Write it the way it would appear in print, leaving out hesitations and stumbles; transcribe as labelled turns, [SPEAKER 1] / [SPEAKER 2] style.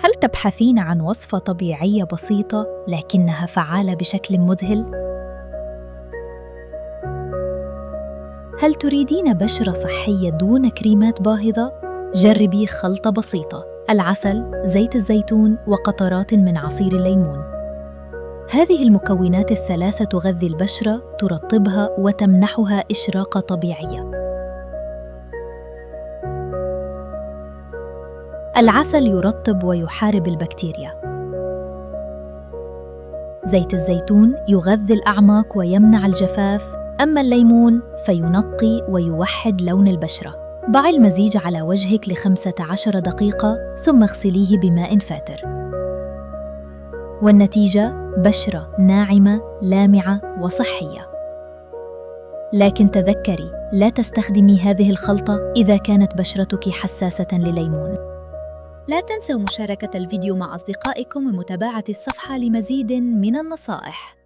[SPEAKER 1] هل تبحثين عن وصفة طبيعية بسيطة لكنها فعالة بشكل مذهل؟ هل تريدين بشرة صحية دون كريمات باهظة؟ جربي خلطة بسيطة: العسل، زيت الزيتون، وقطرات من عصير الليمون. هذه المكونات الثلاثة تغذي البشرة، ترطبها وتمنحها إشراقة طبيعية. العسل يرطب ويحارب البكتيريا. زيت الزيتون يغذي الأعماق ويمنع الجفاف، أما الليمون فينقي ويوحد لون البشرة. ضعي المزيج على وجهك ل15 دقيقة ثم اغسليه بماء فاتر. والنتيجة بشرة ناعمة لامعة وصحية. لكن تذكري، لا تستخدمي هذه الخلطة إذا كانت بشرتك حساسة لليمون. لا تنسوا مشاركة الفيديو مع أصدقائكم ومتابعة الصفحة لمزيد من النصائح.